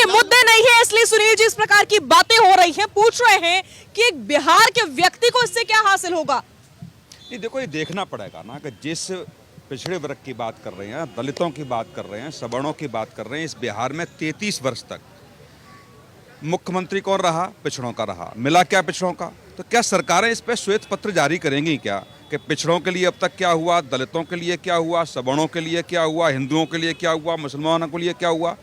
देखिए मुद्दे नहीं है, इसलिए सुनील जी इस प्रकार की बातें हो रही हैं, पूछ रहे हैं कि एक बिहार के व्यक्ति को इससे क्या हासिल होगा। ये देखो, ये देखना पड़ेगा ना कि जिस पिछड़े वर्ग की बात कर रहे हैं, दलितों की बात कर रहे हैं, सवर्णों की बात कर रहे हैं, इस बिहार में 33 वर्ष तक मुख्यमंत्री कौन रहा? पिछड़ों का रहा। मिला क्या पिछड़ों का? तो क्या सरकारें इस पर श्वेत पत्र जारी करेंगी क्या कि पिछड़ों के लिए अब तक क्या हुआ, दलितों के लिए क्या हुआ, सवर्णों के लिए क्या हुआ, हिंदुओं के लिए क्या हुआ, मुसलमानों के लिए क्या हुआ?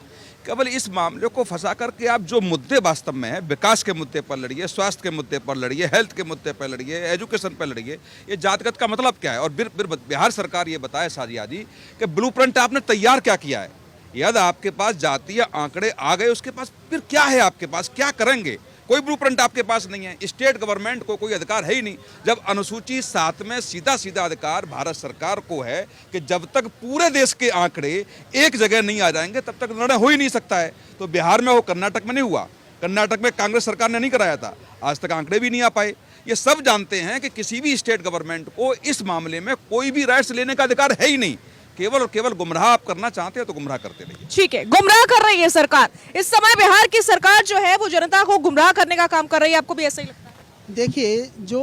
केवल इस मामले को फंसा करके आप जो मुद्दे वास्तव में है, विकास के मुद्दे पर लड़िए, स्वास्थ्य के मुद्दे पर लड़िए, हेल्थ के मुद्दे पर लड़िए, एजुकेशन पर लड़िए। ये जातिगत का मतलब क्या है? और फिर बिहार सरकार ये बताए साजिया जी कि ब्लूप्रिंट आपने तैयार क्या किया है। यदि आपके पास जातीय आंकड़े आ गए, उसके पास फिर क्या है? आपके पास क्या करेंगे? कोई ब्लूप्रिंट आपके पास नहीं है। स्टेट गवर्नमेंट को कोई अधिकार है ही नहीं। जब अनुसूची 7 में सीधा सीधा अधिकार भारत सरकार को है कि जब तक पूरे देश के आंकड़े एक जगह नहीं आ जाएंगे तब तक निर्णय हो ही नहीं सकता है। तो बिहार में हो, कर्नाटक में नहीं हुआ। कर्नाटक में कांग्रेस सरकार ने नहीं कराया था, आज तक आंकड़े भी नहीं आ पाए। ये सब जानते हैं कि किसी भी स्टेट गवर्नमेंट को इस मामले में कोई भी राइट्स लेने का अधिकार है ही नहीं। केवल और केवल गुमराह आप करना चाहते हैं तो गुमराह करते रहिए। ठीक है, गुमराह कर रही है सरकार। इस समय बिहार की सरकार जो है वो जनता को गुमराह करने का काम कर रही है। आपको भी ऐसा ही लगता है? देखिए, जो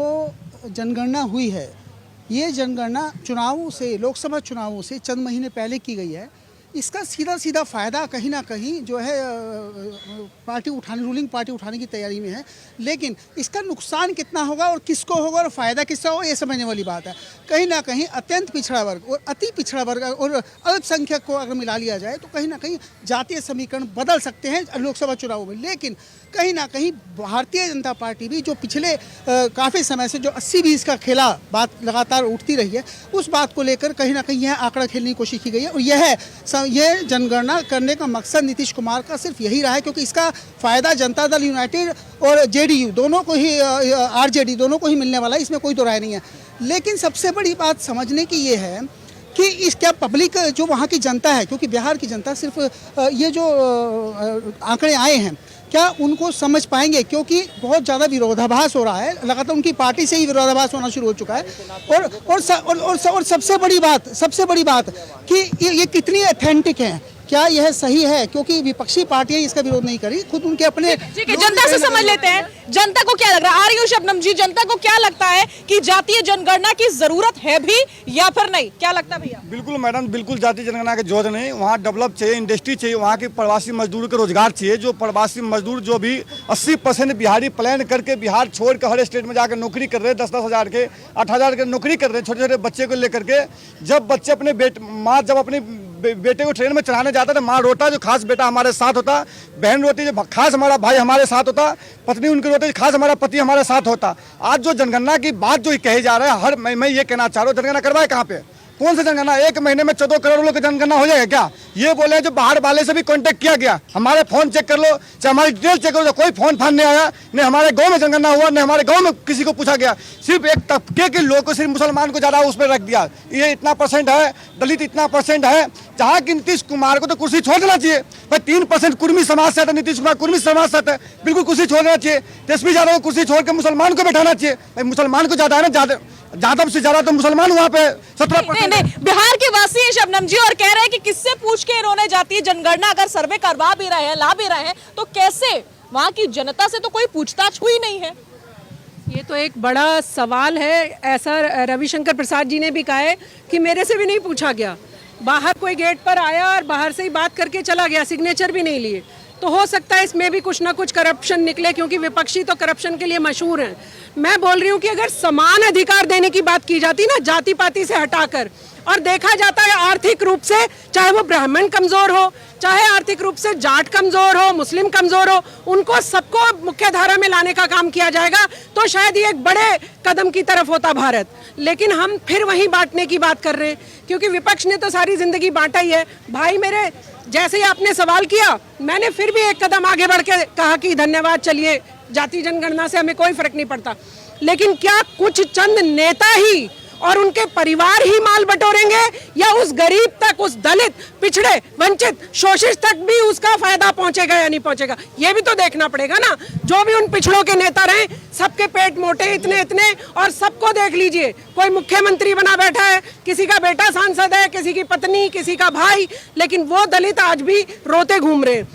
जनगणना हुई है, ये जनगणना चुनावों से, लोकसभा चुनावों से चंद महीने पहले की गई है। इसका सीधा सीधा फ़ायदा कहीं ना कहीं जो है रूलिंग पार्टी उठाने की तैयारी में है। लेकिन इसका नुकसान कितना होगा और किसको होगा और फ़ायदा किसका होगा, ये समझने वाली बात है। कहीं ना कहीं अत्यंत पिछड़ा वर्ग और अति पिछड़ा वर्ग और अल्पसंख्यक को अगर मिला लिया जाए तो कहीं ना कहीं जातीय समीकरण बदल सकते हैं लोकसभा चुनावों में। लेकिन कहीं ना कहीं भारतीय जनता पार्टी भी जो पिछले काफ़ी समय से जो 80-20 का खेला बात लगातार उठती रही है, उस बात को लेकर कहीं ना कहीं यह आंकड़ा खेलने की कोशिश की गई है। और यह जनगणना करने का मकसद नीतीश कुमार का सिर्फ यही रहा है, क्योंकि इसका फ़ायदा जनता दल यूनाइटेड और जेडीयू दोनों को ही, आरजेडी दोनों को ही मिलने वाला है, इसमें कोई दो राय नहीं है। लेकिन सबसे बड़ी बात समझने की ये है कि इस क्या पब्लिक जो वहाँ की जनता है, क्योंकि बिहार की जनता सिर्फ ये जो आंकड़े आए हैं क्या उनको समझ पाएंगे, क्योंकि बहुत ज़्यादा विरोधाभास हो रहा है। लगातार उनकी पार्टी से ही विरोधाभास होना शुरू हो चुका है। और सबसे बड़ी बात कि ये कितनी ऑथेंटिक है, क्या यह सही है, क्योंकि विपक्षी पार्टियां इसका विरोध नहीं करी, खुद उनके अपने। ठीक है, जनता से समझ लेते हैं जनता को क्या लग रहा है। आ रही हूं शबनम जी, जनता को क्या लगता है कि जातीय जनगणना की जरूरत है भी या फिर नहीं? क्या लगता है भैया? बिल्कुल मैडम, बिल्कुल जातीय जनगणना की जरूरत नहीं। वहाँ डेवलप चाहिए, इंडस्ट्री चाहिए, वहाँ के प्रवासी मजदूर को रोजगार चाहिए। जो प्रवासी मजदूर जो भी 80% बिहारी प्लान करके बिहार छोड़ कर हर स्टेट में जाकर नौकरी कर रहे हैं, 10-10 हज़ार के 8,000 के नौकरी कर रहे हैं, छोटे छोटे बच्चे को लेकर के। जब बच्चे अपने माँ जब अपने बेटे को ट्रेन में चढ़ाने जाता था, माँ रोता जो खास बेटा हमारे साथ होता, बहन रोती जो खास हमारा भाई हमारे साथ होता, पत्नी उनकी रोती खास हमारा पति हमारे साथ होता। आज जो जनगणना की बात जो कही जा रहा है, मैं ये कहना चाह रहा हूँ, जनगणना करवाए कहाँ पे? कौन सा जनगणना? 1 महीने में 14 करोड़ लोग की जनगणना हो जाएगा क्या? ये बोले जो बाहर वाले से भी कांटेक्ट किया गया, हमारे फोन चेक कर लो, चाहे हमारी डिटेल चेक करो, कोई फोन नहीं आया, न हमारे गांव में जनगणना हुआ, न हमारे गांव में किसी को पूछा गया। सिर्फ एक तबके के लोग को, सिर्फ मुसलमान को ज्यादा उस पर रख दिया। ये इतना परसेंट है, दलित इतना परसेंट है, जहाँ की नीतीश कुमार को तो कुर्सी छोड़ देना चाहिए। भाई 3% कुर्मी समाज से आता, नीतीश कुमार कुर्मी समाज से आता है, बिल्कुल कुर्सी छोड़ देना चाहिए। तेजस्वी यादव को कुर्सी छोड़ के मुसलमान को बैठाना चाहिए। भाई मुसलमान को ज्यादा है ना, ज्यादा से ज्यादा तो मुसलमान वहाँ पे 17%। नहीं, बिहार के वासी हैं शबनम जी, और कह रहे हैं कि किससे पूछ के इन्होंने जातीय जनगणना अगर सर्वे करवा भी रहे हैं, ला भी रहे हैं, तो कैसे? वहाँ की जनता से तो कोई पूछताछ हुई नहीं है। ये तो एक बड़ा सवाल है। ऐसा रविशंकर प्रसाद जी ने भी कहा है कि मेरे से भी नहीं पूछा गया। बाहर कोई गेट पर आया और बाहर से ही बात करके चला गया, सिग्नेचर भी नहीं लिए। तो हो सकता है इसमें भी कुछ ना कुछ करप्शन निकले, क्योंकि विपक्षी तो करप्शन के लिए मशहूर हैं। मैं बोल रही हूँ कि अगर समान अधिकार देने की बात की जाती ना, जाति पाति से हटाकर, और देखा जाता है आर्थिक रूप से, चाहे वो ब्राह्मण कमजोर हो, चाहे आर्थिक रूप से जाट कमजोर हो, मुस्लिम कमजोर हो, उनको सबको मुख्य धारा में लाने का काम किया जाएगा, तो शायद ये एक बड़े कदम की तरफ होता भारत। लेकिन हम फिर वहीं बांटने की बात कर रहे हैं, क्योंकि विपक्ष ने तो सारी जिंदगी बांटा ही है। भाई मेरे, जैसे ही आपने सवाल किया, मैंने फिर भी एक कदम आगे बढ़ के कहा कि धन्यवाद, चलिए जाति जनगणना से हमें कोई फर्क नहीं पड़ता। लेकिन क्या कुछ चंद नेता ही और उनके परिवार ही माल बटोरेंगे, या उस गरीब तक, उस दलित, पिछड़े, वंचित, शोषित तक भी उसका फायदा पहुंचेगा या नहीं पहुंचेगा? ये भी तो देखना पड़ेगा ना। जो भी उन पिछड़ों के नेता रहे, सबके पेट मोटे इतने इतने, और सबको देख लीजिए, कोई मुख्यमंत्री बना बैठा है, किसी का बेटा सांसद है, किसी की पत्नी, किसी का भाई, लेकिन वो दलित आज भी रोते घूम रहे हैं।